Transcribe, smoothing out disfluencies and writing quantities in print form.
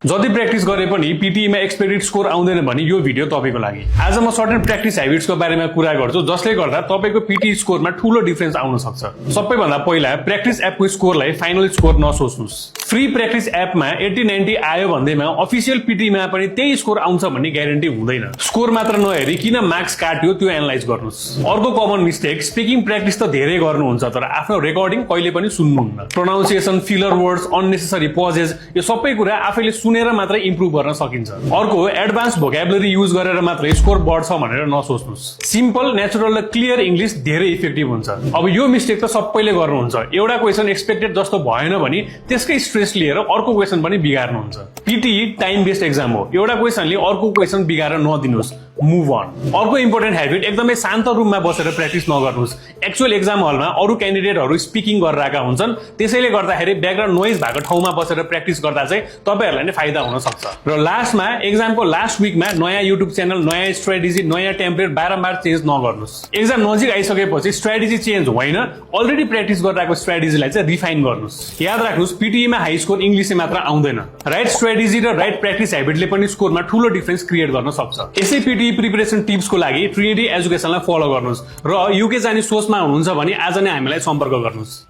जति प्र्याक्टिस गरे पनि पीटीईमा एक्सपेक्टेड स्कोर आउँदैन भने यो भिडियो तपाईको लागि। आज म सर्टेन प्र्याक्टिस ह्याबिट्सको बारेमा कुरा गर्छु जसले गर्दा तपाईको पीटी स्कोरमा ठूलो डिफरेन्स आउन सक्छ। सबैभन्दा पहिला प्र्याक्टिस एपको स्कोरलाई फाइनल स्कोर नसोच्नुस्। फ्री प्र्याक्टिस एपमा 80-90 आयो भन्दैमा अफिसियल पीटीईमा पनि त्यही स्कोर आउँछ भन्ने ग्यारेन्टी हुँदैन। स्कोर मात्र नहेरी किन मार्क्स काट्यो त्यो एनालाइज गर्नुस्। अर्को कमन मिस्टेक, स्पिकिङ प्र्याक्टिस त धेरै गर्नुहुन्छ तर आफ्नो रेकर्डिङ कहिले पनि सुन्नुहुन्न। Pronunciation, filler words, unnecessary pauses यो सबै कुरा आफैले सुनेर मात्रै इम्प्रुभ गर्न सकिन्छ। अर्को, एडभान्स भोक्याबुलरी युज गरेर मात्रै स्कोर बढ्छ भनेर नसोच्नुस्। सिम्पल, नेचुरल र क्लियर इंग्लिश धेरै इफेक्टिभ हुन्छ। अब यो मिस्टेक त सबैले गर्नुहुन्छ। एउटा क्वेशन एक्सपेक्टेड जस्तो भएन भने त्यसकै स्ट्रेस लिएर अर्को क्वेशन पनि बिगार्नुहुन्छ। पीटीई टाइम बेस्ड एक्जाम हो। एउटा क्वेशनले अर्को क्वेशन बिगारेर नदिनुस्। Move on. अर्को इम्पोर्टेन्ट ह्याबिट, एकदमै शान्त रुममा बसेर प्र्याक्टिस नगर्नुस्। एक्चुअल एक्जाम हलमा अरू क्यान्डिडेटहरू स्पिकिङ गरिरहेका हुन्छन्, त्यसैले गर्दाखेरि ब्याकग्राउन्ड नोइज भएको ठाउँमा बसेर प्र्याक्टिस गर्दा चाहिँ तपाईहरुलाई नै फाइदा हुन सक्छ। र लास्टमा, एक्जामको लास्ट विकमा नयाँ युट्युब च्यानल, नयाँ स्ट्र्याटेजी, नयाँ टेम्प्लेट बारम्बार चेन्ज नगर्नुस्। एक्जाम नजिक आइसकेपछि स्ट्र्याटेजी चेन्ज होइन, अलरेडी प्र्याक्टिस गरिरहेको स्ट्र्याटेजीलाई चाहिँ रिफाइन गर्नुस्। याद राख्नुस्, पीटीईमा हाई स्कोर इंग्लिशले मात्र आउँदैन। राइट स्ट्र्याटेजी र राइट प्र्याक्टिस ह्याबिटले पनि स्कोरमा ठूलो डिफरेन्स क्रिएट गर्न सक्छ। यसै पीटीई प्रिपरेसन टिप्सको लागि ट्रिनिटी एजुकेसनलाई फलो गर्नुस् र युके जाने सोचमा हुनुहुन्छ भने आज नै हामीलाई सम्पर्क गर्नुस्।